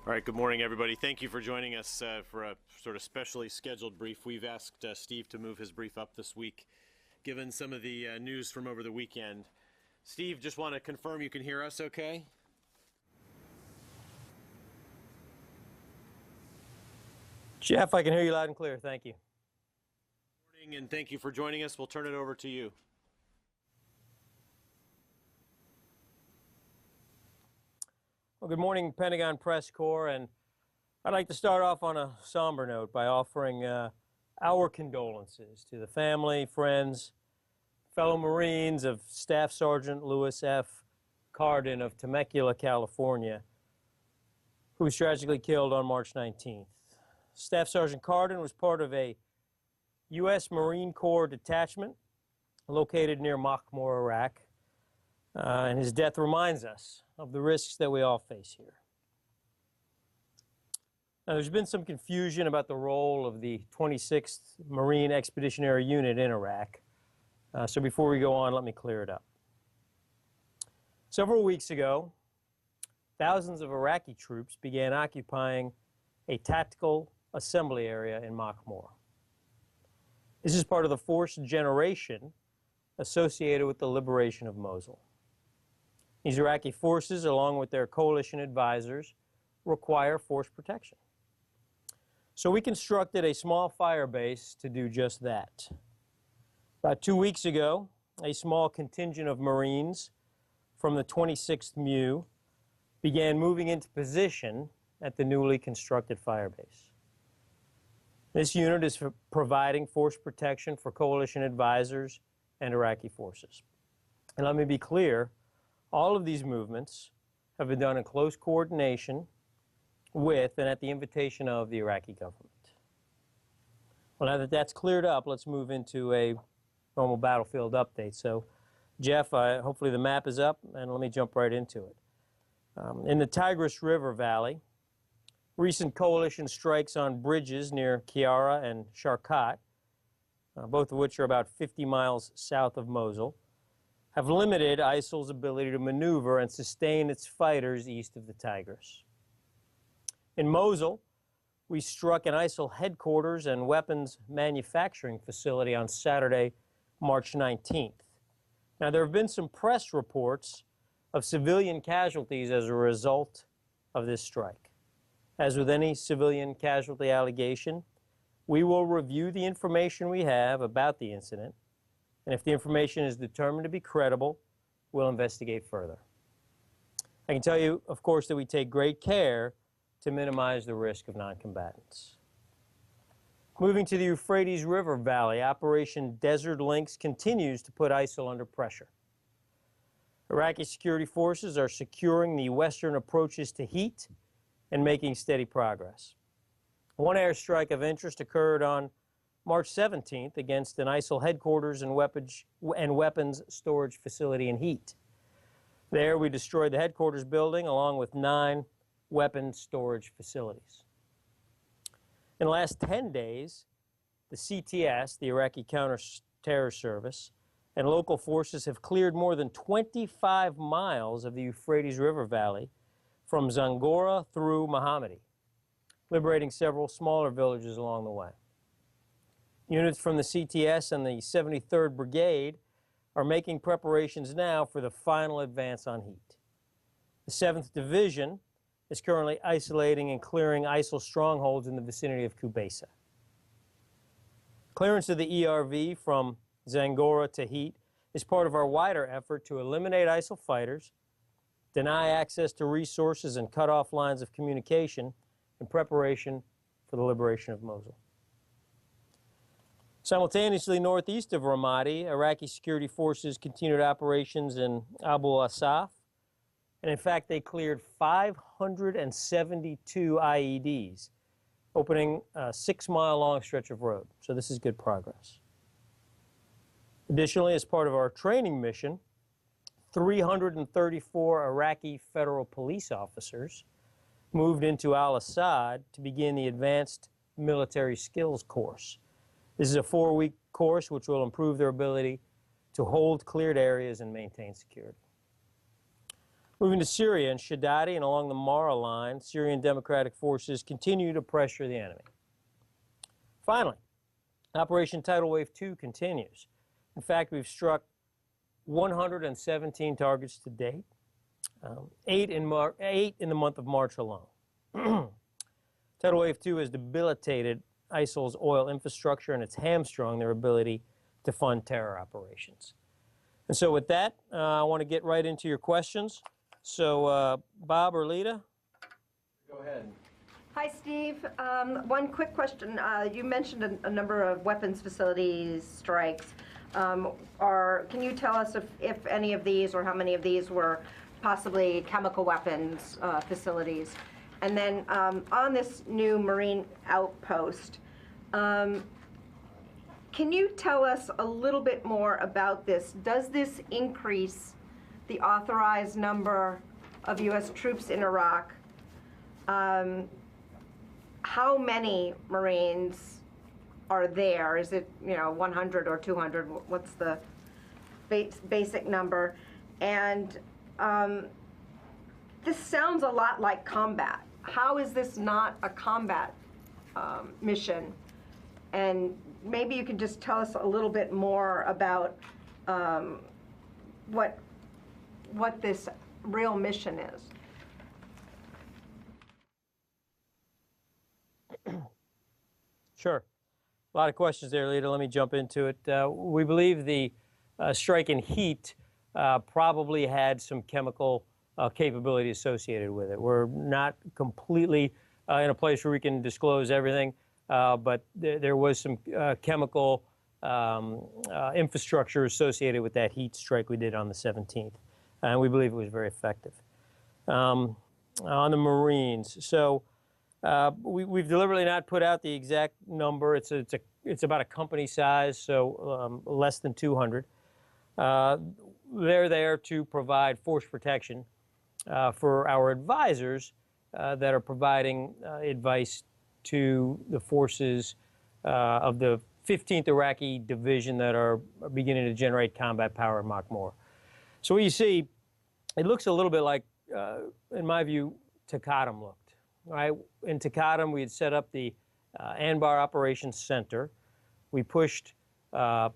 All right, good morning, everybody. Thank you for joining us for a sort of specially scheduled brief. We've asked Steve to move his brief up this week, given some of the news from over the weekend. Steve, just want to confirm you can hear us okay? Jeff, I can hear you loud and clear. Thank you. Good morning, and thank you for joining us. We'll turn it over to you. Well, good morning, Pentagon Press Corps, and I'd like to start off on a somber note by offering our condolences to the family, friends, fellow Marines of Staff Sergeant Louis F. Cardin of Temecula, California, who was tragically killed on March 19th. Staff Sergeant Cardin was part of a U.S. Marine Corps detachment located near Makhmur, Iraq, and his death reminds us of the risks that we all face here. Now, there's been some confusion about the role of the 26th Marine Expeditionary Unit in Iraq. So before we go on, let me clear it up. Several weeks ago, thousands of Iraqi troops began occupying a tactical assembly area in Makhmur. This is part of the forced generation associated with the liberation of Mosul. These Iraqi forces, along with their coalition advisors, require force protection. So we constructed a small fire base to do just that. About 2 weeks ago, a small contingent of Marines from the 26th MU began moving into position at the newly constructed fire base. This unit is providing force protection for coalition advisors and Iraqi forces. And let me be clear, all of these movements have been done in close coordination with and at the invitation of the Iraqi government. Well, now that that's cleared up, let's move into a normal battlefield update. So, Jeff, hopefully the map is up, and let me jump right into it. In the Tigris River Valley, recent coalition strikes on bridges near Kiara and Sharkat, both of which are about 50 miles south of Mosul, have limited ISIL's ability to maneuver and sustain its fighters east of the Tigris. In Mosul, we struck an ISIL headquarters and weapons manufacturing facility on Saturday, March 19th. Now, there have been some press reports of civilian casualties as a result of this strike. As with any civilian casualty allegation, we will review the information we have about the incident, and if the information is determined to be credible, we'll investigate further. I can tell you, of course, that we take great care to minimize the risk of non-combatants. Moving to the Euphrates River Valley, Operation Desert Lynx continues to put ISIL under pressure. Iraqi security forces are securing the western approaches to Heat and making steady progress. One airstrike of interest occurred on March 17th against an ISIL headquarters and weapons storage facility in Heat. There, we destroyed the headquarters building along with 9 weapons storage facilities. In the last 10 days, the CTS, the Iraqi Counter-Terror Service, and local forces have cleared more than 25 miles of the Euphrates River Valley from Zangora through Mohammadi, liberating several smaller villages along the way. Units from the CTS and the 73rd Brigade are making preparations now for the final advance on Heat. The 7th Division is currently isolating and clearing ISIL strongholds in the vicinity of Kubaysa. Clearance of the ERV from Zangora to Heat is part of our wider effort to eliminate ISIL fighters, deny access to resources, and cut off lines of communication in preparation for the liberation of Mosul. Simultaneously, northeast of Ramadi, Iraqi security forces continued operations in Abu Asaf, and in fact, they cleared 572 IEDs, opening a 6-mile-long stretch of road. So this is good progress. Additionally, as part of our training mission, 334 Iraqi federal police officers moved into Al-Assad to begin the Advanced Military Skills Course. This is a 4-week course which will improve their ability to hold cleared areas and maintain security. Moving to Syria and Shaddadi and along the Mara line, Syrian Democratic forces continue to pressure the enemy. Finally, Operation Tidal Wave 2 continues. In fact, we've struck 117 targets to date, 8 in the month of March alone. Tidal Wave 2 has debilitated ISIL's oil infrastructure, and it's hamstrung their ability to fund terror operations. And so with that, I want to get right into your questions. So, Bob or Lita? Go ahead. Hi, Steve. One quick question. You mentioned a number of weapons facilities strikes. Can you tell us if any of these or how many of these were possibly chemical weapons facilities? And then on this new Marine outpost, can you tell us a little bit more about this? Does this increase the authorized number of U.S. troops in Iraq? How many Marines are there? Is it 100 or 200? What's the basic number? And this sounds a lot like combat. How is this not a combat mission? And maybe you can just tell us a little bit more about what this real mission is. Sure. A lot of questions there, Lita. Let me jump into it. We believe the strike in heat probably had some chemical capability associated with it. We're not completely in a place where we can disclose everything, but there was some chemical infrastructure associated with that heat strike we did on the 17th, and we believe it was very effective. On the Marines, so we've deliberately not put out the exact number. It's about a company size, so less than 200. They're there to provide force protection for our advisors that are providing advice to the forces of the 15th Iraqi Division that are beginning to generate combat power in Makmur. So what you see, it looks a little bit like, in my view, Taqadum looked. Right? In Taqadum, we had set up the Anbar Operations Center. We pushed a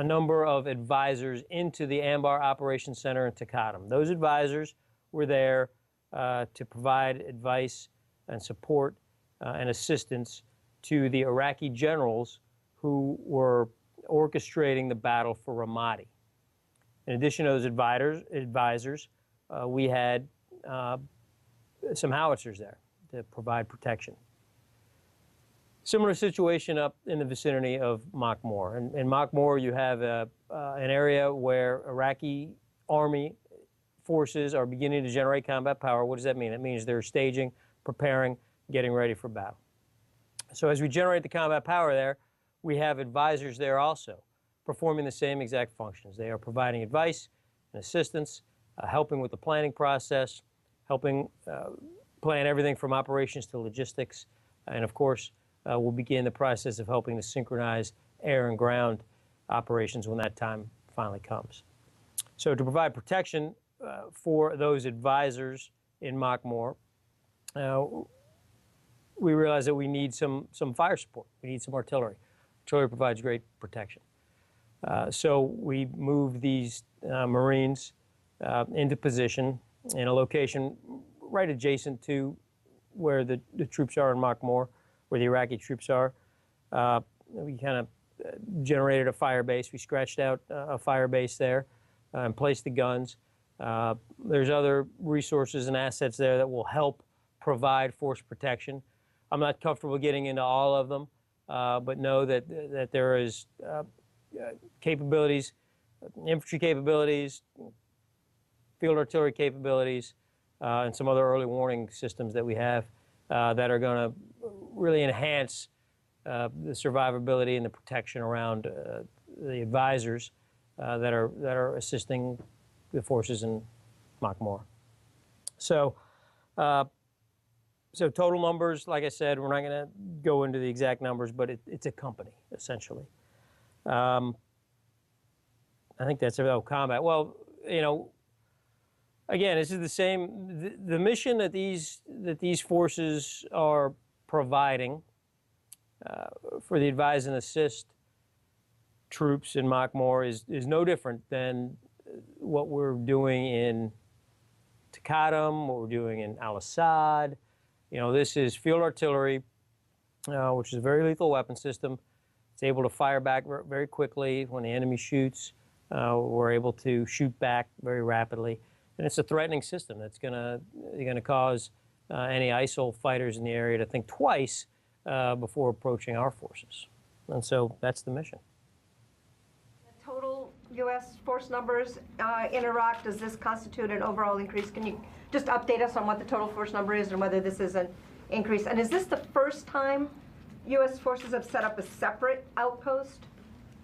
number of advisors into the Anbar Operations Center in Taqadum. Those advisors were there to provide advice and support and assistance to the Iraqi generals who were orchestrating the battle for Ramadi. In addition to those advisors, we had some howitzers there to provide protection. Similar situation up in the vicinity of Makmur. In Makmur, you have an area where Iraqi army forces are beginning to generate combat power. What does that mean? It means they're staging, preparing, getting ready for battle. So as we generate the combat power there, we have advisors there also performing the same exact functions. They are providing advice and assistance, helping with the planning process, helping plan everything from operations to logistics, and of course, we'll begin the process of helping to synchronize air and ground operations when that time finally comes. So to provide protection for those advisors in Makmur, we realize that we need some fire support. We need some artillery. Artillery provides great protection. So we moved these Marines into position in a location right adjacent to where the troops are in Makmur, where the Iraqi troops are. We kind of generated a fire base. We scratched out a fire base there and placed the guns. There's other resources and assets there that will help provide force protection. I'm not comfortable getting into all of them, but know that there is capabilities, infantry capabilities, field artillery capabilities, and some other early warning systems that we have that are going to really enhance the survivability and the protection around the advisors that are assisting the forces in Makmur. So, so total numbers, like I said, we're not going to go into the exact numbers, but it's a company, essentially. I think that's about combat. Well, you know, again, this is the same. The mission that these forces are providing for the advise and assist troops in Makmur is no different than what we're doing in Takadam, what we're doing in Al-Assad. You know, this is field artillery, which is a very lethal weapon system. It's able to fire back very quickly when the enemy shoots. We're able to shoot back very rapidly, and it's a threatening system that's gonna cause any ISIL fighters in the area to think twice before approaching our forces. And so that's the mission. Total U.S. force numbers in Iraq, does this constitute an overall increase? Can you just update us on what the total force number is and whether this is an increase? And is this the first time U.S. forces have set up a separate outpost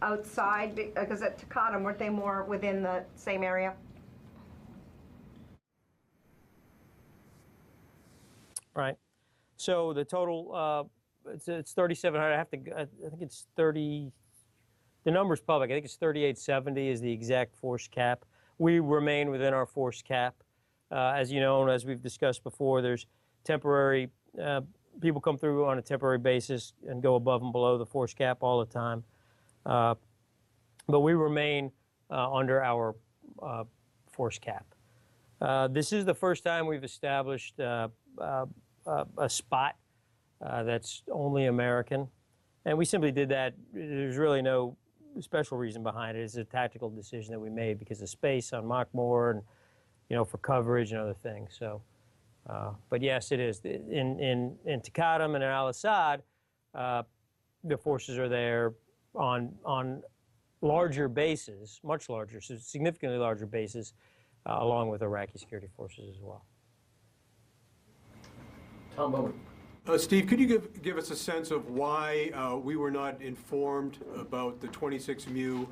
outside? Because at Takadam, weren't they more within the same area? Right. So the total, it's 3,700. I think it's 30. The number's public. I think it's 3,870 is the exact force cap. We remain within our force cap. As you know, and as we've discussed before, there's temporary, people come through on a temporary basis and go above and below the force cap all the time. But we remain under our force cap. This is the first time we've established a spot that's only American. And we simply did that. There's really no special reason behind it. It's a tactical decision that we made because of space on Makmur and, you know, for coverage and other things. So, but yes, it is. In Takadam and in Al-Assad, the forces are there on larger bases, much larger, so significantly larger bases, along with Iraqi security forces as well. Tom Bowman. Steve, could you give us a sense of why we were not informed about the 26 MU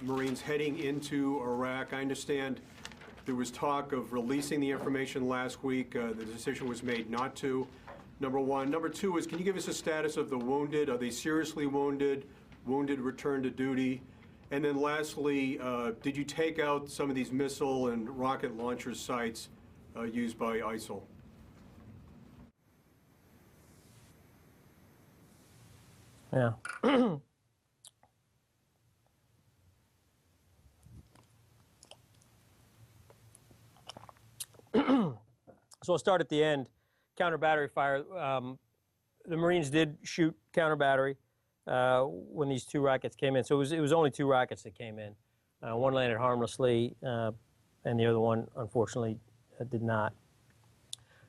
Marines heading into Iraq? I understand there was talk of releasing the information last week. The decision was made not to, number one. Number two is, can you give us a status of the wounded? Are they seriously wounded? Wounded return to duty? And then lastly, did you take out some of these missile and rocket launcher sites used by ISIL? Yeah. So I'll start at the end. Counter battery fire. The Marines did shoot counter battery when these two rockets came in. So it was only two rockets that came in. One landed harmlessly, and the other one, unfortunately, did not.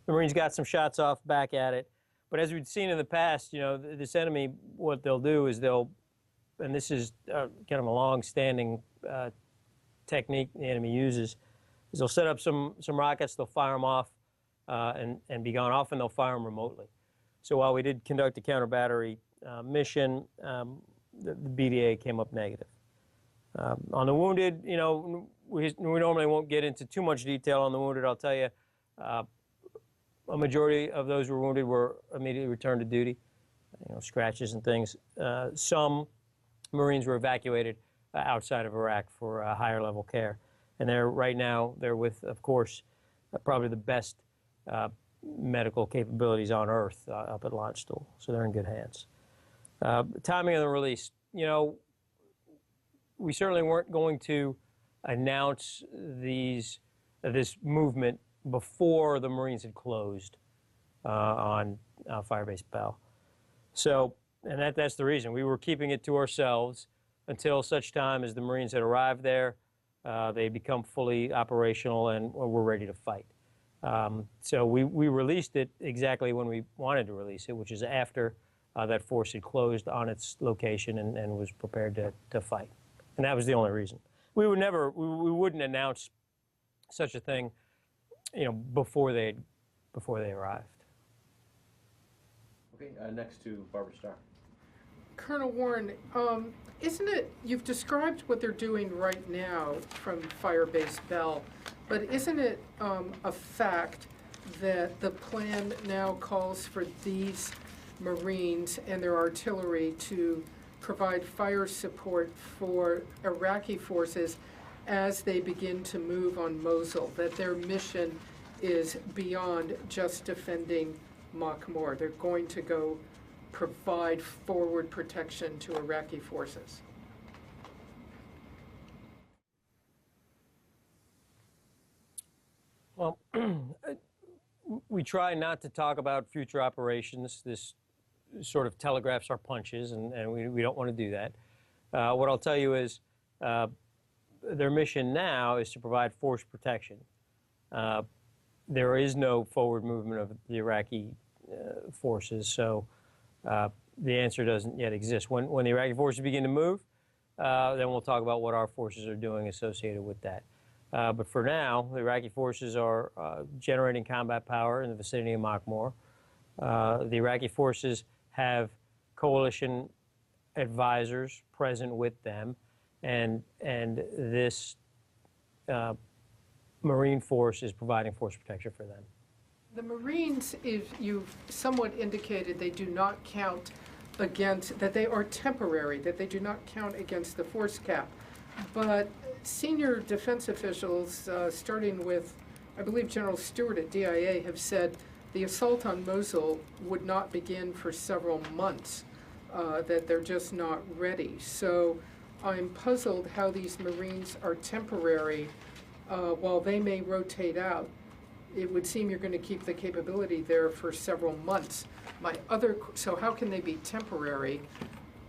The Marines got some shots off back at it. But as we've seen in the past, you know, this enemy, what they'll do is and this is kind of a long-standing technique the enemy uses, is they'll set up some rockets, they'll fire them off and be gone. Often they'll fire them remotely. So while we did conduct a counter-battery mission, the BDA came up negative. On the wounded, you know, we normally won't get into too much detail on the wounded. I'll tell you, a majority of those who were wounded were immediately returned to duty, you know, scratches and things. Some Marines were evacuated outside of Iraq for higher level care. And right now, they're with, of course, probably the best medical capabilities on Earth up at Launchstool. So they're in good hands. Timing of the release, you know, we certainly weren't going to announce this movement before the Marines had closed on Firebase Bell. So, and that's the reason. We were keeping it to ourselves until such time as the Marines had arrived there, they become fully operational and were ready to fight. So we released it exactly when we wanted to release it, which is after that force had closed on its location and was prepared to fight. And that was the only reason. We wouldn't announce such a thing, you know, before they arrived. Okay, next to Barbara Starr. Colonel Warren, isn't it, you've described what they're doing right now from Firebase Bell, but isn't it a fact that the plan now calls for these Marines and their artillery to provide fire support for Iraqi forces as they begin to move on Mosul, that their mission is beyond just defending Makmur. They're going to go provide forward protection to Iraqi forces. Well, we try not to talk about future operations. This sort of telegraphs our punches, and we don't want to do that. What I'll tell you is their mission now is to provide force protection. There is no forward movement of the Iraqi forces, so the answer doesn't yet exist. When the Iraqi forces begin to move, then we'll talk about what our forces are doing associated with that. But for now, the Iraqi forces are generating combat power in the vicinity of Makmur. The Iraqi forces have coalition advisors present with them, and this Marine force is providing force protection for them. The Marines, if you've somewhat indicated they do not count against, that they are temporary, that they do not count against the force cap. But senior defense officials, starting with, I believe, General Stewart at DIA, have said the assault on Mosul would not begin for several months, that they're just not ready. So I'm puzzled how these Marines are temporary while they may rotate out. It would seem you're going to keep the capability there for several months. So how can they be temporary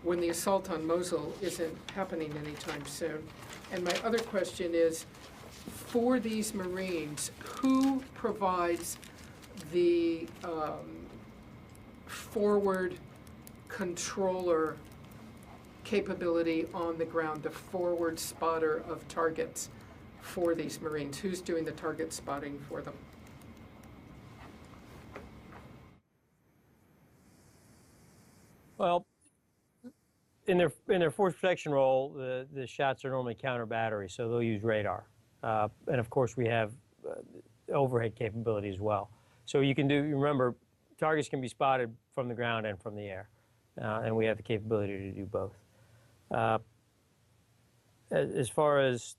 when the assault on Mosul isn't happening anytime soon? And my other question is, for these Marines, who provides the forward controller capability on the ground, the forward spotter of targets for these Marines? Who's doing the target spotting for them? Well, in their force protection role, the shots are normally counter battery, so they'll use radar. And of course, we have overhead capability as well. So you remember, targets can be spotted from the ground and from the air, and we have the capability to do both. As far as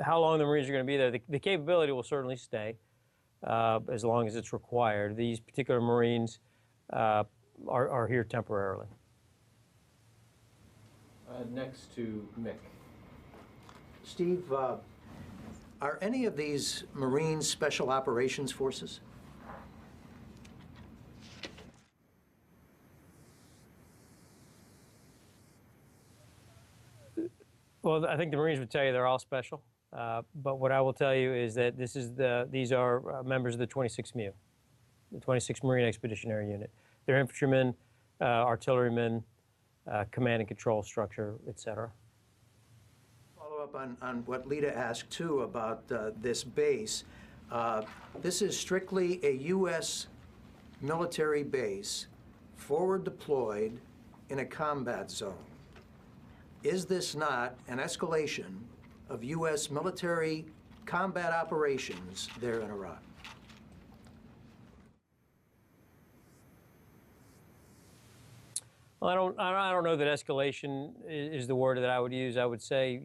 how long the Marines are going to be there, the capability will certainly stay as long as it's required. These particular Marines are here temporarily. Next to Mick. Steve, are any of these Marine Special Operations Forces? Well, I think the Marines would tell you they're all special. But what I will tell you is that these are members of the 26th MU, the 26th Marine Expeditionary Unit. They're infantrymen, artillerymen, command and control structure, etc. Follow up on what Lita asked too about this base. This is strictly a U.S. military base, forward deployed in a combat zone. Is this not an escalation of U.S. military combat operations there in Iraq? Well, I don't know that escalation is the word that I would use. I would say,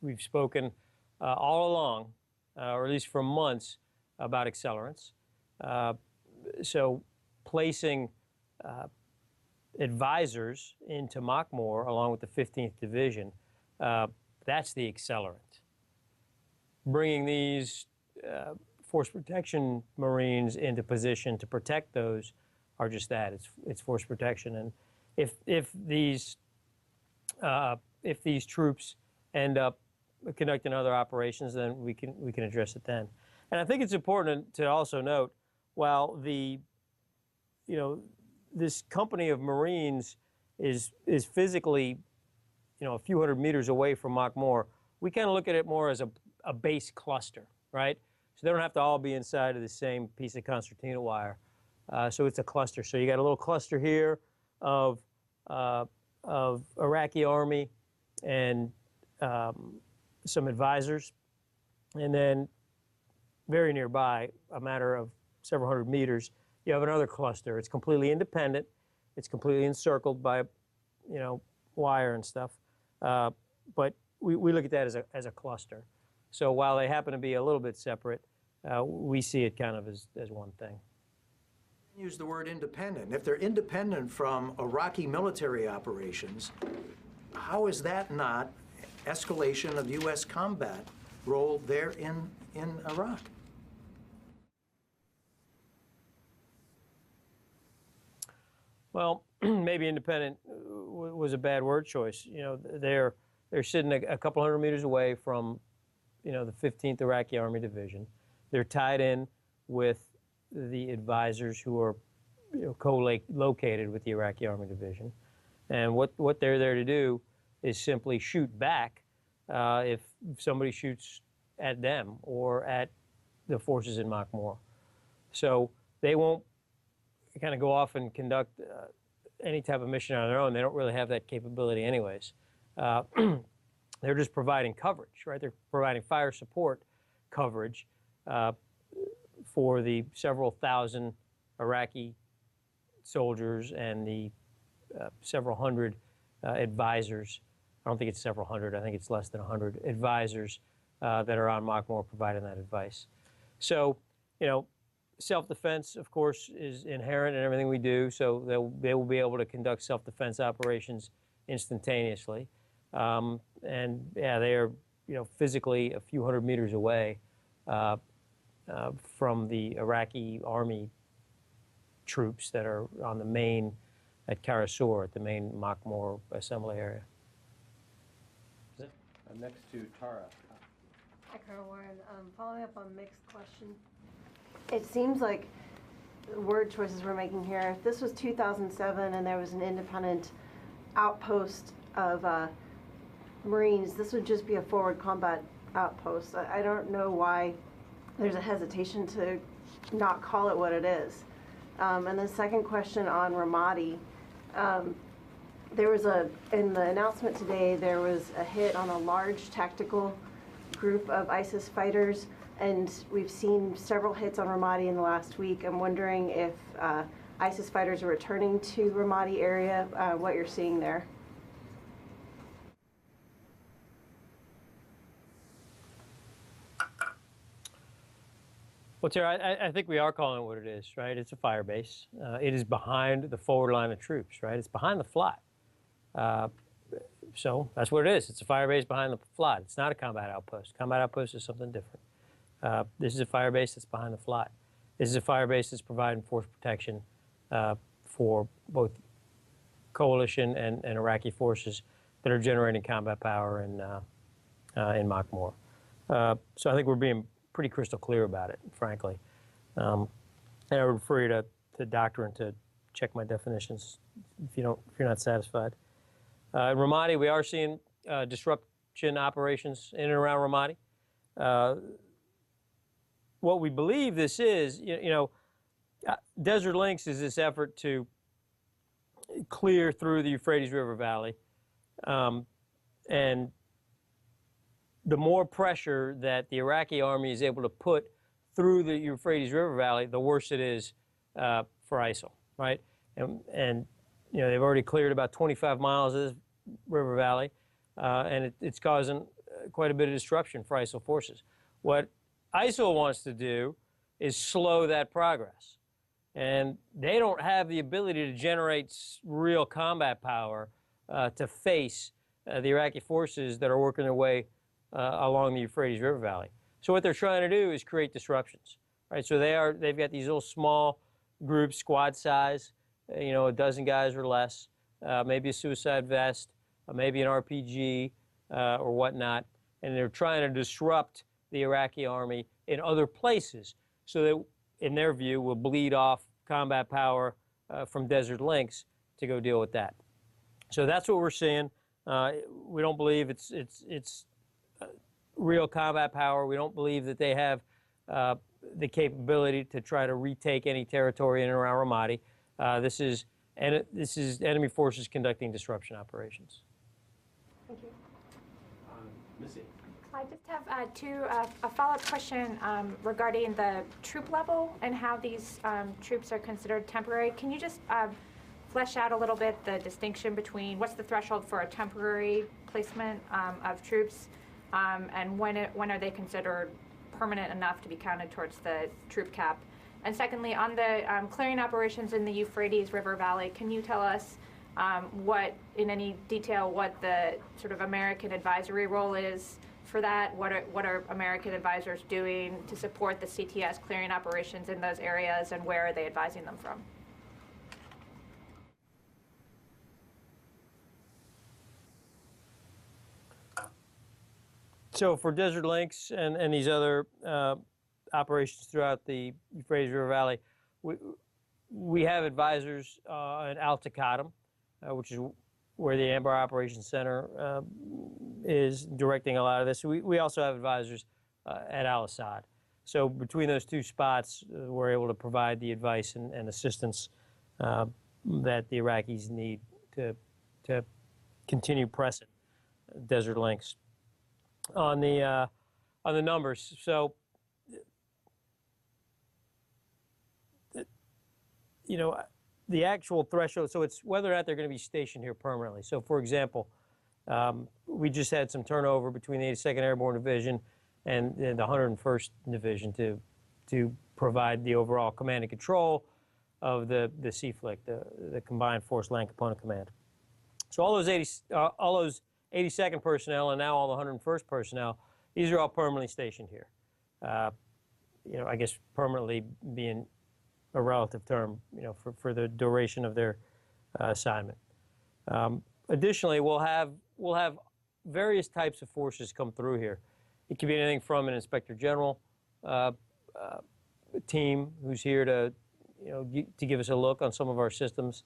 we've spoken all along, or at least for months, about accelerants. So placing advisors into Makmur along with the 15th Division, that's the accelerant. Bringing these force protection Marines into position to protect those are just that. It's force protection. And if these troops end up conducting other operations, then we can address it then. And I think it's important to also note, while this company of Marines is physically, a few hundred meters away from Makmur, we kind of look at it more as a base cluster, right? So they don't have to all be inside of the same piece of concertina wire. So it's a cluster. So you got a little cluster here of Iraqi army and some advisors, and then very nearby, a matter of several hundred meters, you have another cluster. It's completely independent. It's completely encircled by, wire and stuff. But we look at that as a cluster. So while they happen to be a little bit separate, we see it kind of as one thing. Use the word independent. If they're independent from Iraqi military operations, how is that not escalation of U.S. combat role there in Iraq? Well, maybe independent was a bad word choice. You know, they're sitting a couple hundred meters away from, you know, the 15th Iraqi Army Division. They're tied in with the advisors who are, you know, co-located with the Iraqi Army Division. And what they're there to do is simply shoot back if somebody shoots at them or at the forces in Makmur. So they won't kind of go off and conduct any type of mission on their own. They don't really have that capability anyways. They're just providing coverage, right? They're providing fire support coverage for the several thousand Iraqi soldiers and the several hundred advisors. I don't think it's several hundred. I think it's less than 100 advisors that are on Makmur providing that advice. So, you know, self-defense, of course, is inherent in everything we do. So they will be able to conduct self-defense operations instantaneously. And yeah, they are, you know, physically a few hundred meters away from the Iraqi army troops that are on the main, at Karasur, at the main Makmur assembly area. Next to Tara. Hi, Colonel Warren. Following up on Mick's question, it seems like the word choices we're making here, if this was 2007 and there was an independent outpost of Marines, this would just be a forward combat outpost. I don't know why there's a hesitation to not call it what it is. And the second question on Ramadi, there was in the announcement today, there was a hit on a large tactical group of ISIS fighters, and we've seen several hits on Ramadi in the last week. I'm wondering if ISIS fighters are returning to Ramadi area, what you're seeing there. Well, Tara, I think we are calling it what it is, right? It's a fire base. It is behind the forward line of troops, right? It's behind the flat. So that's what it is. It's a fire base behind the flat. It's not a combat outpost. Combat outpost is something different. This is a fire base that's behind the flat. This is a fire base that's providing force protection for both coalition and Iraqi forces that are generating combat power in Makmur. So I think we're being pretty crystal clear about it, frankly. And I would refer you to doctrine to check my definitions if you're not satisfied. In Ramadi, we are seeing disruption operations in and around Ramadi. What we believe this is, Desert Links is this effort to clear through the Euphrates River Valley, and the more pressure that the Iraqi army is able to put through the Euphrates River Valley, the worse it is for ISIL, right? And they've already cleared about 25 miles of this river valley, and it's causing quite a bit of disruption for ISIL forces. What ISIL wants to do is slow that progress, and they don't have the ability to generate real combat power to face the Iraqi forces that are working their way along the Euphrates River Valley. So what they're trying to do is create disruptions, right? So they've got these little small groups, squad size, a dozen guys or less, maybe a suicide vest, maybe an RPG or whatnot, and they're trying to disrupt the Iraqi army in other places so that, in their view, will bleed off combat power from Desert Links to go deal with that. So that's what we're seeing. We don't believe it's real combat power. We don't believe that they have the capability to try to retake any territory in and around Ramadi. This is enemy forces conducting disruption operations. Thank you. Missy. I just have a follow-up question regarding the troop level and how these troops are considered temporary. Can you just flesh out a little bit the distinction between what's the threshold for a temporary placement of troops, and when are they considered permanent enough to be counted towards the troop cap? And secondly, on the clearing operations in the Euphrates River Valley, can you tell us in any detail, what the sort of American advisory role is for that? What are American advisors doing to support the CTS clearing operations in those areas, and where are they advising them from? So for Desert Lynx and these other operations throughout the Euphrates River Valley, we have advisors at Al Taqaddum, which is where the Anbar Operations Center is directing a lot of this. We also have advisors at Al Assad. So between those two spots, we're able to provide the advice and assistance that the Iraqis need to continue pressing Desert Lynx. On the numbers, so the actual threshold. So it's whether or not they're going to be stationed here permanently. So, for example, we just had some turnover between the 82nd Airborne Division and the 101st Division to provide the overall command and control of the CFLC, the Combined Force Land Component Command. So all those 82nd personnel and now all the 101st personnel, these are all permanently stationed here. I guess permanently being a relative term, for the duration of their assignment. Additionally, we'll have various types of forces come through here. It could be anything from an inspector general team who's here to give us a look on some of our systems,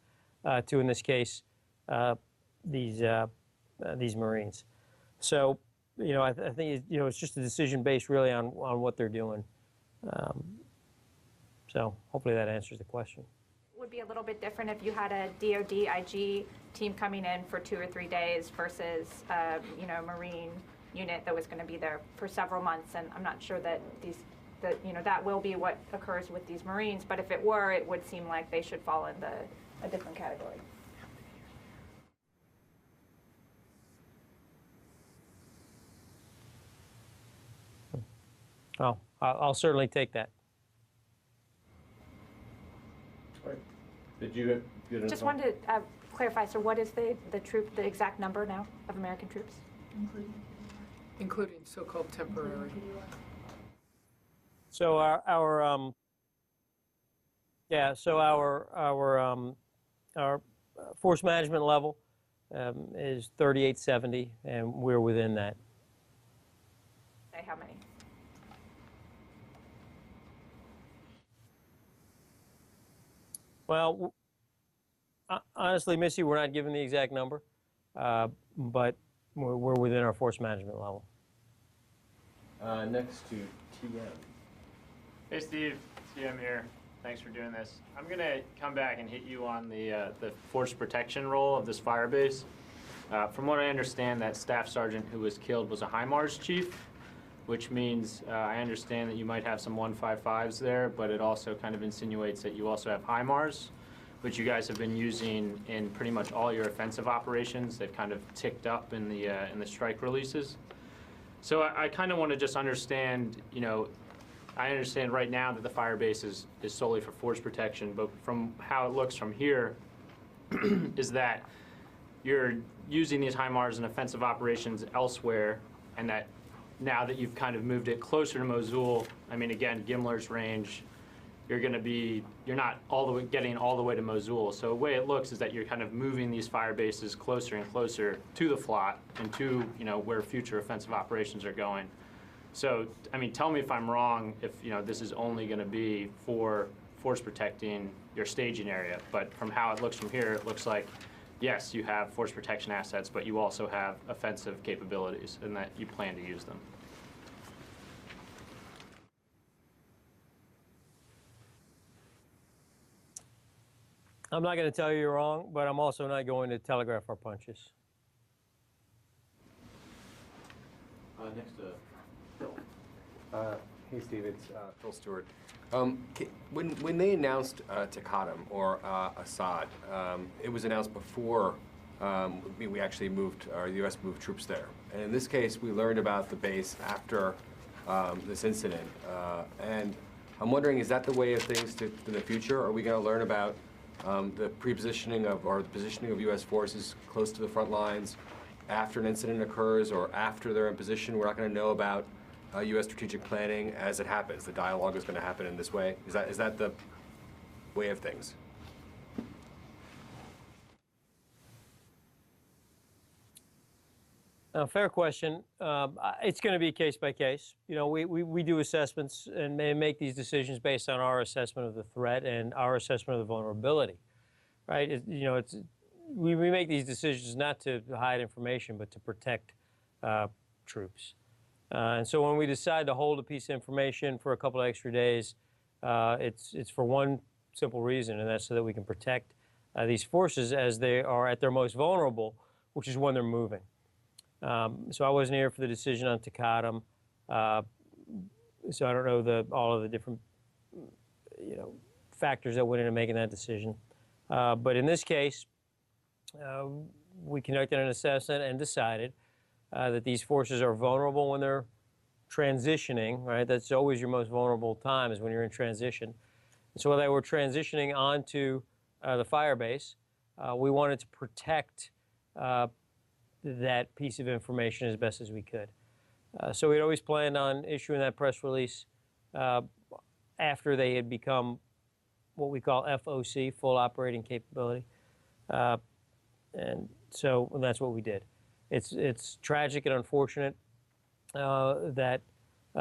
to, in this case, these Marines. So, I think it's just a decision based really on what they're doing. So hopefully that answers the question. It would be a little bit different if you had a DoD IG team coming in for 2 or 3 days versus a Marine unit that was going to be there for several months. And I'm not sure that that will be what occurs with these Marines. But if it were, it would seem like they should fall in a different category. Oh, I'll certainly take that. Did you get Just wanted to clarify, so what is the exact number now of American troops? Including so-called temporary. So our force management level is 3870, and we're within that. Say how many? Well, honestly, Missy, we're not given the exact number, but we're within our force management level. Next to TM. Hey Steve, TM here. Thanks for doing this. I'm going to come back and hit you on the force protection role of this fire base. From what I understand, that staff sergeant who was killed was a HIMARS chief, which means I understand that you might have some 155s there, but it also kind of insinuates that you also have HIMARS, which you guys have been using in pretty much all your offensive operations. They've kind of ticked up in the strike releases. So I kind of want to just understand, I understand right now that the fire base is solely for force protection, but from how it looks from here is that you're using these HIMARS in offensive operations elsewhere, and that now that you've kind of moved it closer to Mosul, I mean, again, Gimler's range, you're not getting all the way to Mosul. So the way it looks is that you're kind of moving these fire bases closer and closer to the FLOT and to, where future offensive operations are going. So, I mean, tell me if I'm wrong, if, this is only going to be for force protecting your staging area. But from how it looks from here, it looks like, yes, you have force protection assets, but you also have offensive capabilities, and that you plan to use them. I'm not going to tell you you're wrong, but I'm also not going to telegraph our punches. Next to Phil. Hey, Steve, it's Phil Stewart. When they announced Taqadum or Assad, it was announced before we actually moved, or the U.S. moved troops there. And in this case, we learned about the base after this incident. And I'm wondering, is that the way of things in the future? Are we going to learn about the pre-positioning of, or the positioning of U.S. forces close to the front lines after an incident occurs or after they're in position? We're not going to know about U.S. strategic planning as it happens. The dialogue is going to happen in this way. Is that the way of things? Fair question. It's going to be case by case. You know, we do assessments and make these decisions based on our assessment of the threat and our assessment of the vulnerability, right? We make these decisions not to hide information, but to protect troops. And so when we decide to hold a piece of information for a couple of extra days, it's for one simple reason, and that's so that we can protect these forces as they are at their most vulnerable, which is when they're moving. So I wasn't here for the decision on Taqadum, so I don't know all of the different factors that went into making that decision. But in this case, we conducted an assessment and decided that these forces are vulnerable when they're transitioning, right? That's always your most vulnerable time, is when you're in transition. So while they were transitioning onto the fire base, we wanted to protect that piece of information as best as we could. So we'd always planned on issuing that press release after they had become what we call FOC, full operating capability. And that's what we did. It's tragic and unfortunate that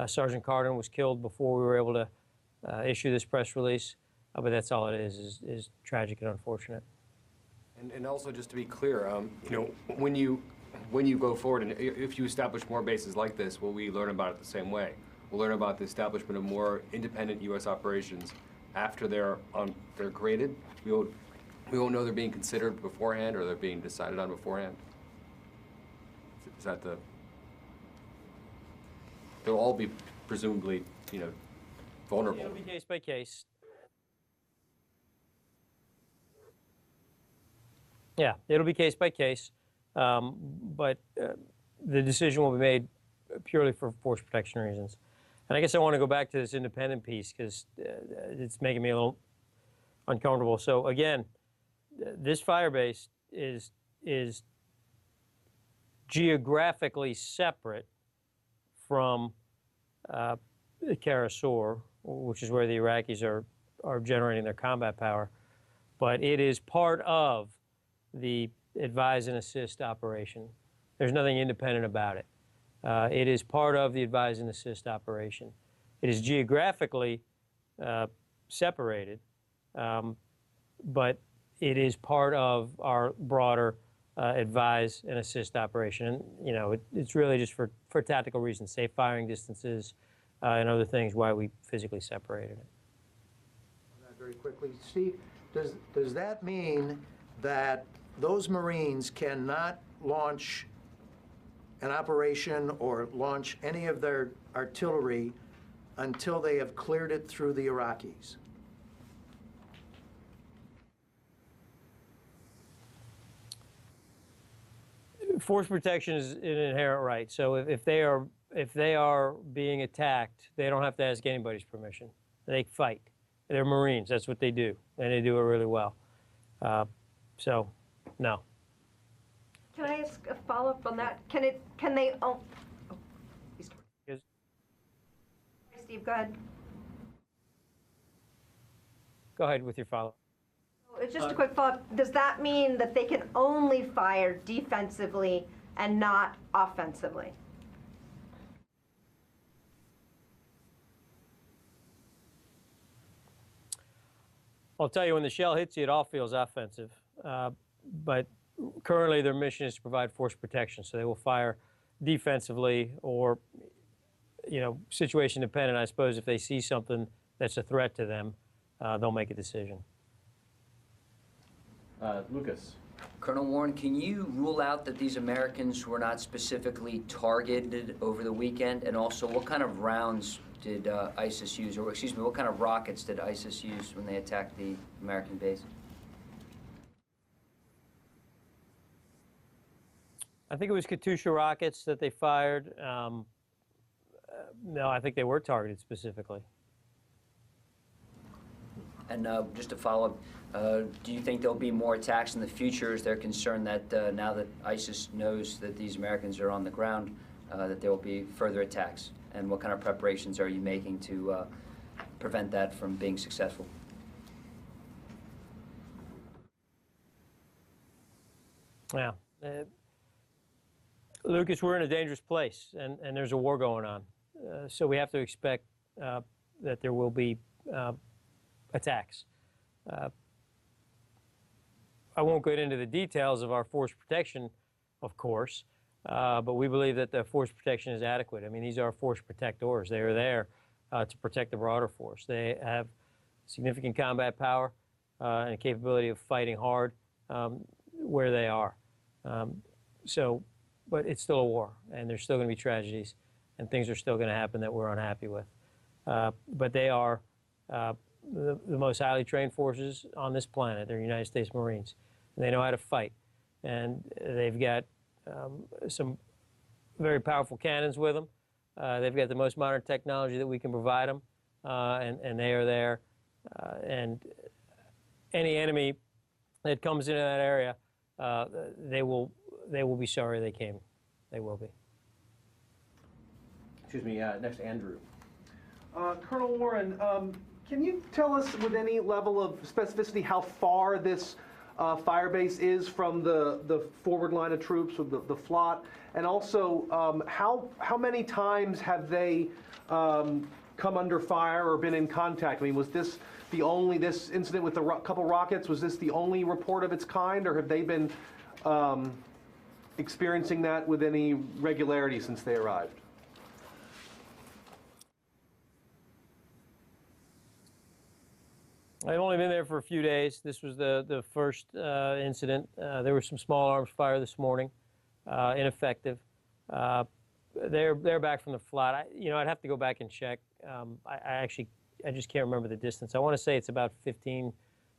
Sergeant Cardin was killed before we were able to issue this press release, but that's all it is tragic and unfortunate. And also, just to be clear, when you go forward and if you establish more bases like this, will we learn about it the same way? We'll learn about the establishment of more independent U.S. operations after they're created. We won't know they're being considered beforehand or they're being decided on beforehand. Is that they'll all be presumably, vulnerable. It'll be case by case. Yeah, it'll be case by case, but the decision will be made purely for force protection reasons. And I guess I want to go back to this independent piece because it's making me a little uncomfortable. So again, this fire base is geographically separate from Karasor, which is where the Iraqis are generating their combat power, but it is part of the advise and assist operation. There's nothing independent about it. It is part of the advise and assist operation. It is geographically separated, but it is part of our broader advise and assist operation. And, it's really just for tactical reasons, safe firing distances and other things, why we physically separated it. Very quickly, Steve, does that mean that those Marines cannot launch an operation or launch any of their artillery until they have cleared it through the Iraqis? Force protection is an inherent right. So if they are being attacked, they don't have to ask anybody's permission. They fight. They're Marines. That's what they do, and they do it really well. So, no. Can I ask a follow-up on that? Can they? Oh, Steve, go ahead. Go ahead with your follow-up. It's just a quick follow-up. Does that mean that they can only fire defensively and not offensively? I'll tell you, when the shell hits you, it all feels offensive. But currently, their mission is to provide force protection, so they will fire defensively or, situation dependent. I suppose if they see something that's a threat to them, they'll make a decision. Lucas. Colonel Warren, can you rule out that these Americans were not specifically targeted over the weekend? And also, what kind of rounds did ISIS use, or excuse me, what kind of rockets did ISIS use when they attacked the American base? I think it was Katyusha rockets that they fired. No, I think they were targeted specifically. And just to follow up, do you think there'll be more attacks in the future? Is there concern that now that ISIS knows that these Americans are on the ground, that there will be further attacks? And what kind of preparations are you making to prevent that from being successful? Yeah. Lucas, we're in a dangerous place, and there's a war going on. So we have to expect that there will be attacks. I won't get into the details of our force protection, of course, but we believe that the force protection is adequate. I mean, these are force protectors. They are there to protect the broader force. They have significant combat power and capability of fighting hard where they are. But it's still a war, and there's still going to be tragedies, and things are still going to happen that we're unhappy with. But they are the most highly trained forces on this planet. They're United States Marines. And they know how to fight. And they've got some very powerful cannons with them. They've got the most modern technology that we can provide them, and they are there. And any enemy that comes into that area, they will be sorry they came. They will be. Excuse me, next, Andrew. Colonel Warren, can you tell us with any level of specificity how far this firebase is from the forward line of troops, or the FLOT? And also, how many times have they come under fire or been in contact? I mean, was this this incident with the couple rockets, was this the only report of its kind, or have they been experiencing that with any regularity since they arrived? I've only been there for a few days. This was the first incident. There was some small arms fire this morning, ineffective. They're back from the FLOT. I'd have to go back and check. I just can't remember the distance. I want to say it's about 15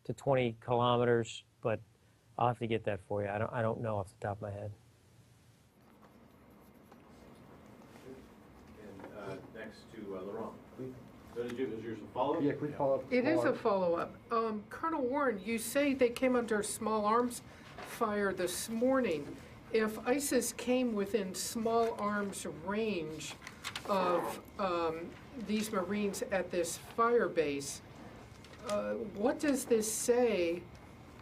to 20 kilometers, but I'll have to get that for you. I don't know off the top of my head. And next to Laurent. Is yours a follow-up? Yeah, can we follow up? It is a follow-up. Colonel Warren, you say they came under small arms fire this morning. If ISIS came within small arms range of these Marines at this fire base, what does this say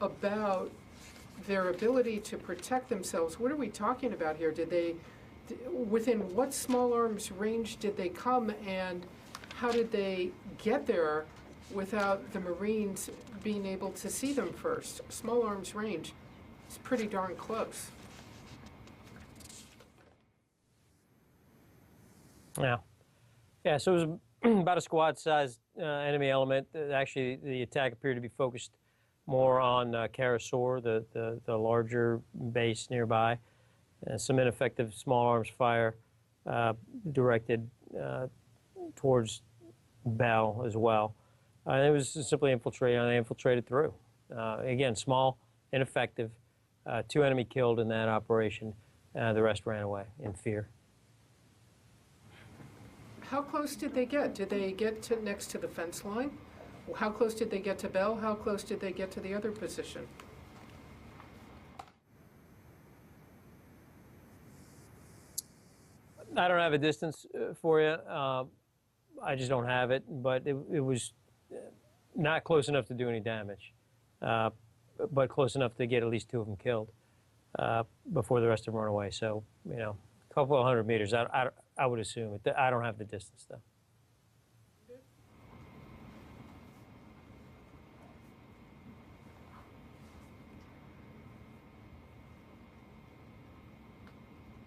about their ability to protect themselves? What are we talking about here? Within what small arms range did they come, and how did they get there without the Marines being able to see them first? Small arms range is pretty darn close. Yeah, so it was about a squad-sized enemy element. Actually, the attack appeared to be focused more on Karasor, the larger base nearby. Some ineffective small arms fire directed towards Bell as well. It was simply infiltrating, and they infiltrated through. Again, small, ineffective, 2 enemy killed in that operation. The rest ran away in fear. How close did they get? Did they get to next to the fence line? How close did they get to Bell? How close did they get to the other position? I don't have a distance for you. I just don't have it, but it was not close enough to do any damage, but close enough to get at least 2 of them killed before the rest of them run away. So, a couple of 100 meters, I would assume. I don't have the distance, though.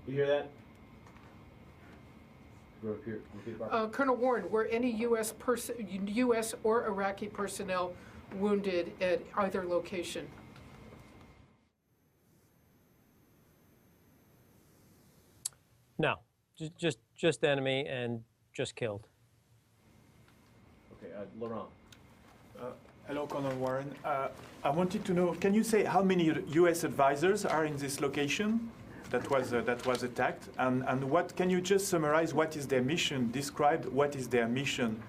You hear that? Colonel Warren, were any U.S. or Iraqi personnel wounded at either location? No, just enemy and just killed. Laurent. Hello, Colonel Warren. I wanted to know, can you say how many U.S. advisors are in this location that was attacked? And what, can you just summarize what is their mission? Describe what is their mission?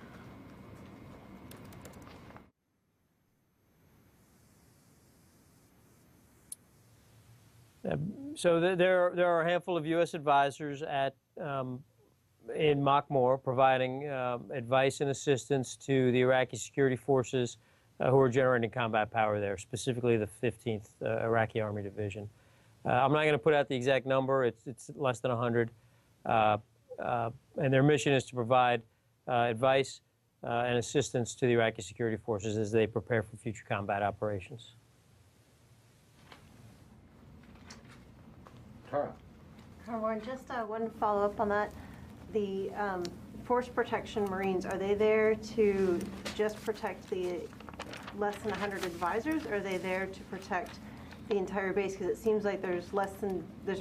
So there are a handful of U.S. advisors in Makmur providing advice and assistance to the Iraqi security forces who are generating combat power there, specifically the 15th Iraqi Army Division. I'm not going to put out the exact number. It's less than 100. And their mission is to provide advice and assistance to the Iraqi security forces as they prepare for future combat operations. Tara. Warren, just one follow-up on that. The Force Protection Marines, are they there to just protect the less than 100 advisors, or are they there to protect the entire base? Because it seems like there's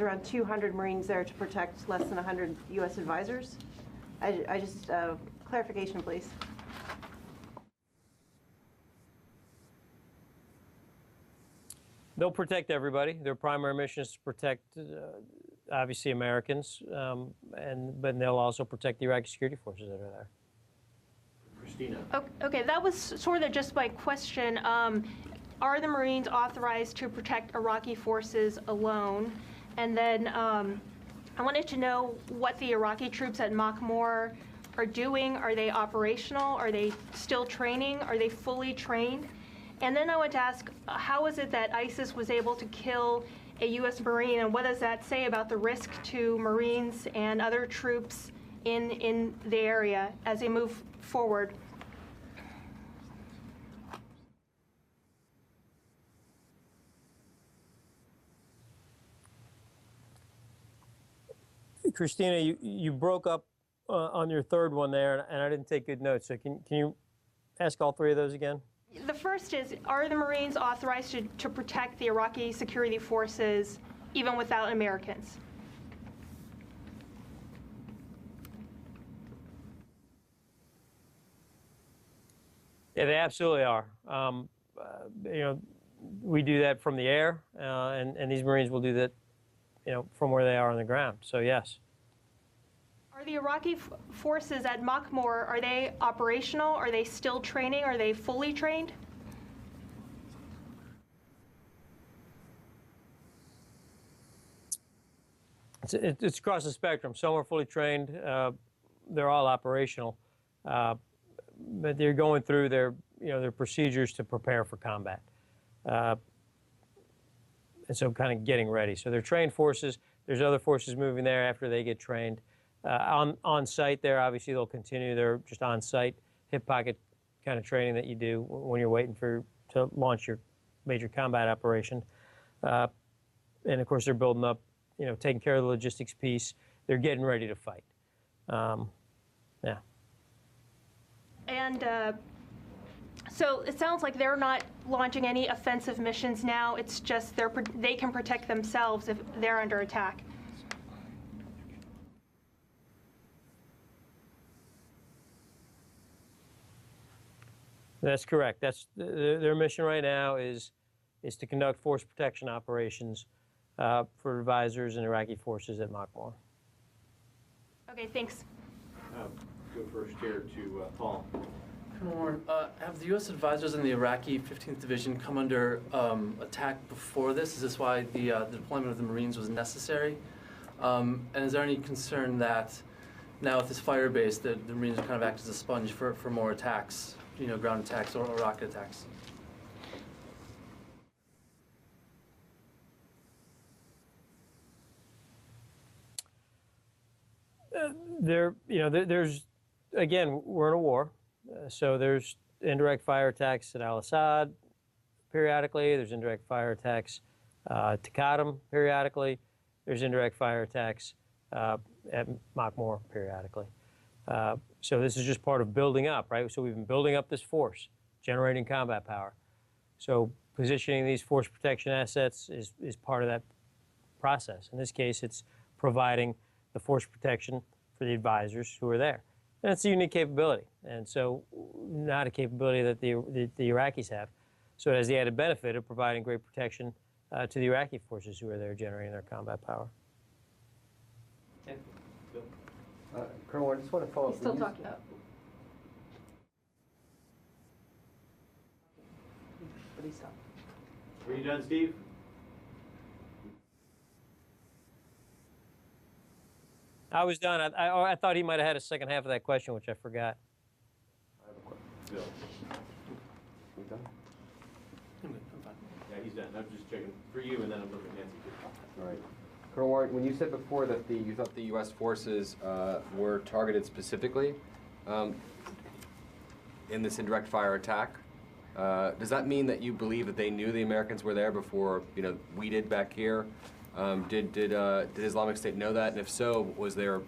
around 200 Marines there to protect less than 100 U.S. advisors. I just, clarification, please. They'll protect everybody. Their primary mission is to protect, obviously, Americans, but they'll also protect the Iraqi security forces that are there. Christina. Okay, that was sort of just my question. Are the Marines authorized to protect Iraqi forces alone? And then I wanted to know what the Iraqi troops at Makmur are doing. Are they operational? Are they still training? Are they fully trained? And then I want to ask, how is it that ISIS was able to kill a U.S. Marine, and what does that say about the risk to Marines and other troops in the area as they move forward? Christina, you broke up on your third one there, and I didn't take good notes. So can you ask all three of those again? The first is, are the Marines authorized to protect the Iraqi security forces even without Americans? Yeah, they absolutely are. We do that from the air, and these Marines will do that, from where they are on the ground. So yes. Are the Iraqi forces at Makmur, are they operational? Are they still training? Are they fully trained? It's across the spectrum. Some are fully trained. They're all operational, but they're going through their procedures to prepare for combat, and so kind of getting ready. So they're trained forces. There's other forces moving there after they get trained. On site there, obviously they'll continue their just on site hip pocket kind of training that you do when you're waiting to launch your major combat operation. And of course they're building up, taking care of the logistics piece. They're getting ready to fight. Yeah. And so it sounds like they're not launching any offensive missions now. It's just they can protect themselves if they're under attack. That's correct. That's their mission right now is to conduct force protection operations for advisors and Iraqi forces at Makmur. Okay, thanks. Go first here to Paul. Colonel Warren, have the U.S. advisors in the Iraqi 15th Division come under attack before this? Is this why the deployment of the Marines was necessary? And is there any concern that now with this fire base, the Marines will kind of act as a sponge for more attacks, ground attacks or rocket attacks? There's, again, we're in a war, so there's indirect fire attacks at Al-Assad periodically. There's indirect fire attacks to Khatam periodically. There's indirect fire attacks at Makmur periodically. So this is just part of building up, right? So we've been building up this force, generating combat power. So positioning these force protection assets is part of that process. In this case, it's providing the force protection for the advisors who are there. And it's a unique capability, and so not a capability that the Iraqis have. So it has the added benefit of providing great protection to the Iraqi forces who are there generating their combat power. Colonel Warren, I just want to follow up. He's still talking. But he's stopped. Are you done, Steve? I was done. I thought he might have had a second half of that question, which I forgot. I have a question. Bill. You done? Yeah, he's done. I'm just checking for you, and then I'm looking at Nancy too. All right. Colonel Warren, when you said before that you thought the U.S. forces were targeted specifically in this indirect fire attack, does that mean that you believe that they knew the Americans were there before we did back here? Did Islamic State know that? And if so, was there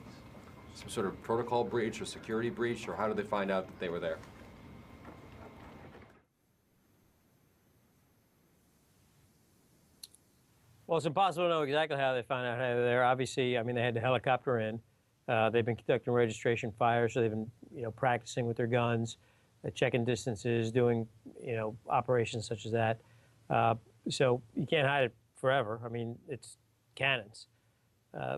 some sort of protocol breach or security breach, or how did they find out that they were there? Well, it's impossible to know exactly how they found out how they were there. Obviously, I mean, they had the helicopter in. They've been conducting registration fires, so they've been, practicing with their guns, checking distances, doing, operations such as that. So you can't hide it forever. I mean, it's cannons.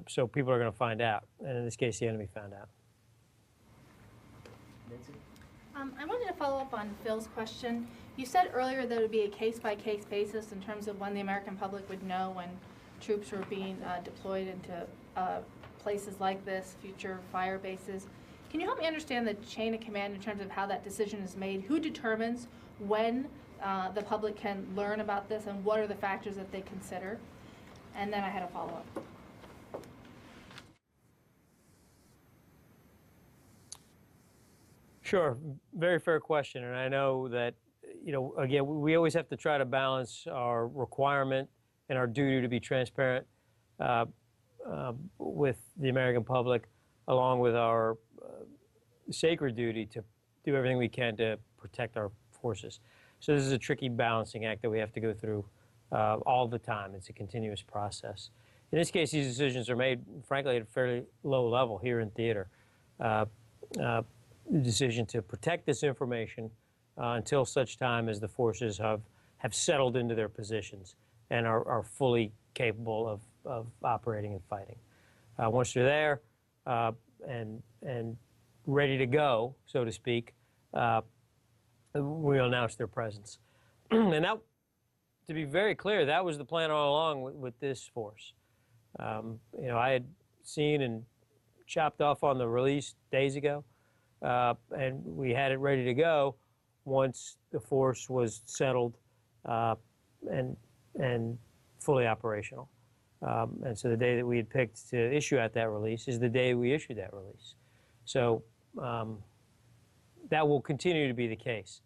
So people are going to find out. And in this case, the enemy found out. I wanted to follow up on Phil's question. You said earlier that it would be a case-by-case basis in terms of when the American public would know when troops were being deployed into places like this, future fire bases. Can you help me understand the chain of command in terms of how that decision is made? Who determines when the public can learn about this, and what are the factors that they consider? And then I had a follow-up. Sure, very fair question, and I know that, again, we always have to try to balance our requirement and our duty to be transparent with the American public, along with our sacred duty to do everything we can to protect our forces. So this is a tricky balancing act that we have to go through all the time. It's a continuous process. In this case, these decisions are made, frankly, at a fairly low level here in theater. The decision to protect this information until such time as the forces have settled into their positions and are fully capable of operating and fighting. Once they're there and ready to go, so to speak, we'll announce their presence. And that, to be very clear, that was the plan all along with this force. I had seen and chopped off on the release days ago. And we had it ready to go once the force was settled and fully operational. And so the day that we had picked to issue out that release is the day we issued that release. So that will continue to be the case.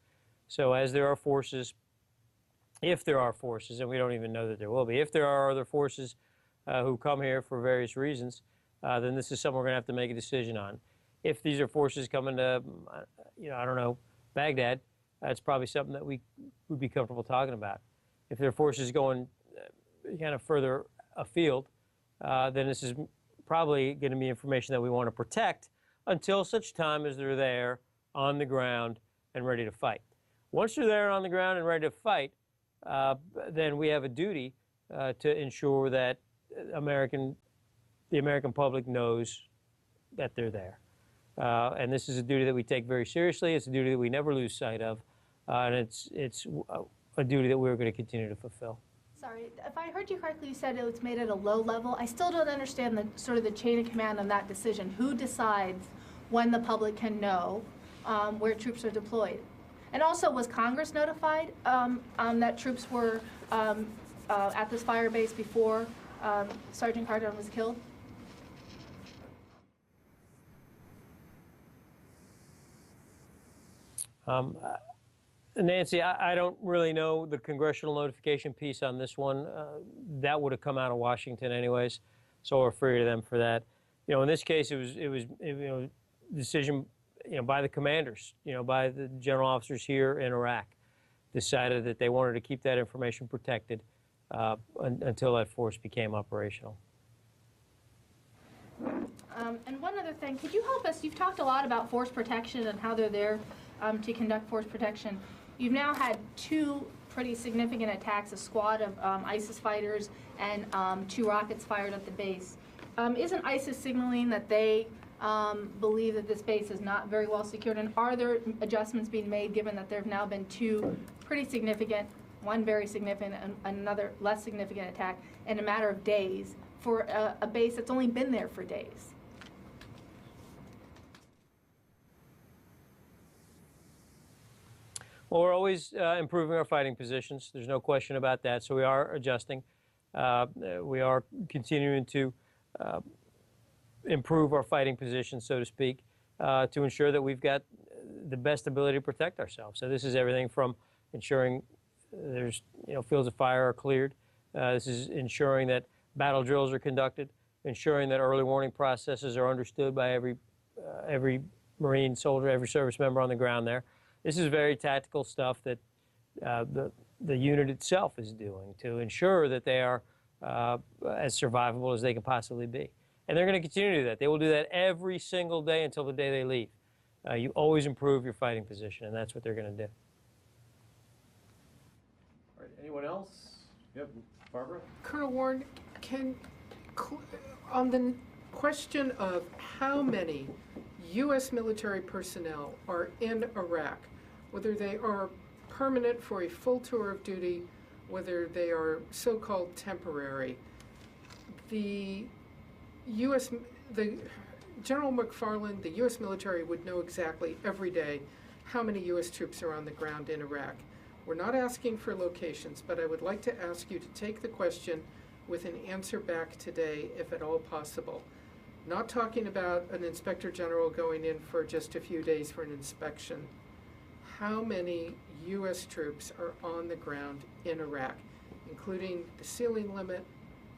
So as there are forces, if there are forces, and we don't even know that there will be, if there are other forces who come here for various reasons, then this is something we're going to have to make a decision on. If these are forces coming to, I don't know, Baghdad, that's probably something that we would be comfortable talking about. If there are forces going kind of further afield, then this is probably going to be information that we want to protect until such time as they're there on the ground and ready to fight. Once they're there on the ground and ready to fight, then we have a duty to ensure that the American public knows that they're there. And this is a duty that we take very seriously. It's a duty that we never lose sight of, and it's a duty that we're going to continue to fulfill. Sorry, if I heard you correctly, you said it was made at a low level. I still don't understand the sort of the chain of command on that decision. Who decides when the public can know where troops are deployed? And also, was Congress notified that troops were at this fire base before Sergeant Cardone was killed? Nancy, I don't really know the congressional notification piece on this one. That would have come out of Washington anyways, so I'll refer you to them for that. In this case, it was decision, by the commanders, by the general officers here in Iraq, decided that they wanted to keep that information protected until that force became operational. And one other thing, could you help us? You've talked a lot about force protection and how they're there to conduct force protection. You've now had two pretty significant attacks, a squad of ISIS fighters and 2 rockets fired at the base. Isn't ISIS signaling that they believe that this base is not very well secured? And are there adjustments being made given that there have now been 2 pretty significant, one very significant and another less significant attack in a matter of days for a base that's only been there for days? Well, we're always improving our fighting positions. There's no question about that. So we are adjusting. We are continuing to improve our fighting positions, so to speak, to ensure that we've got the best ability to protect ourselves. So this is everything from ensuring there's, fields of fire are cleared. This is ensuring that battle drills are conducted, ensuring that early warning processes are understood by every Marine soldier, every service member on the ground there. This is very tactical stuff that the unit itself is doing to ensure that they are as survivable as they can possibly be. And they're going to continue to do that. They will do that every single day until the day they leave. You always improve your fighting position, and that's what they're going to do. All right, anyone else? Yep, Barbara? Colonel Warren, on the question of how many U.S. military personnel are in Iraq, whether they are permanent for a full tour of duty, whether they are so-called temporary, the General McFarland, the U.S. military would know exactly every day how many U.S. troops are on the ground in Iraq. We're not asking for locations, but I would like to ask you to take the question with an answer back today, if at all possible. Not talking about an inspector general going in for just a few days for an inspection. How many U.S. troops are on the ground in Iraq, including the ceiling limit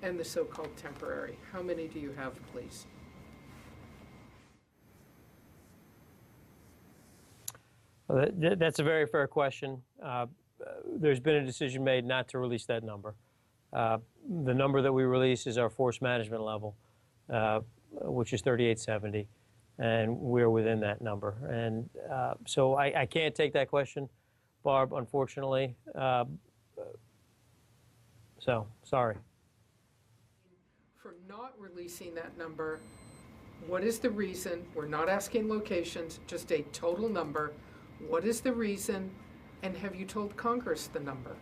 and the so-called temporary? How many do you have, please? Well, that's a very fair question. There's been a decision made not to release that number. The number that we release is our force management level, which is 3870, and we're within that number. And so I can't take that question, Barb, unfortunately. So, sorry. For not releasing that number, what is the reason? We're not asking locations, just a total number. What is the reason, and have you told Congress the number?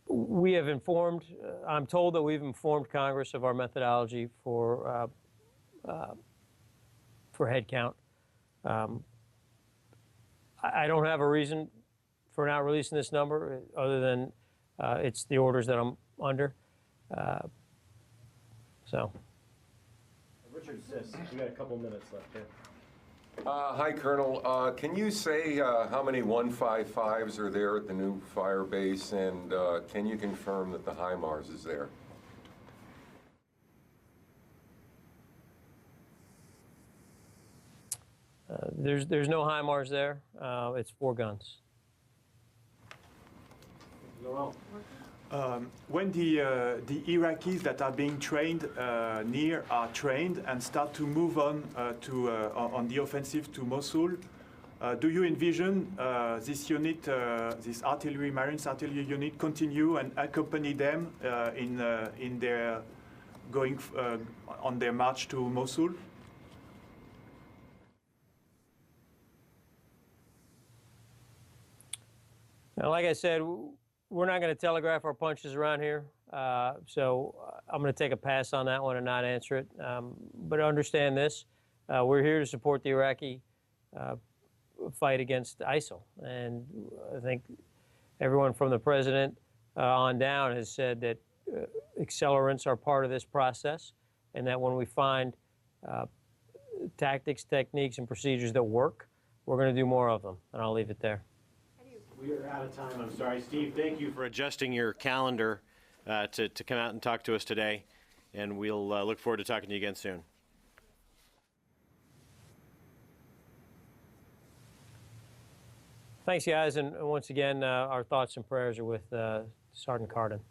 We have informed, I'm told that we've informed Congress of our methodology for headcount. I don't have a reason for not releasing this number other than it's the orders that I'm under. So. Richard Siss, we got a couple minutes left here. Hi, Colonel. Can you say how many 155s are there at the new fire base, and can you confirm that the HIMARS is there? There's no HIMARS there. It's 4 guns. When the Iraqis that are being trained near are trained and start to move on on the offensive to Mosul, do you envision this unit, this Marines artillery unit, continue and accompany them in their going on their march to Mosul? Now, like I said, we're not going to telegraph our punches around here, so I'm going to take a pass on that one and not answer it. But understand this, we're here to support the Iraqi fight against ISIL. And I think everyone from the president on down has said that accelerants are part of this process, and that when we find tactics, techniques, and procedures that work, we're going to do more of them. And I'll leave it there. We are out of time. I'm sorry. Steve, thank you for adjusting your calendar to come out and talk to us today. And we'll look forward to talking to you again soon. Thanks, guys, and once again, our thoughts and prayers are with Sergeant Cardin.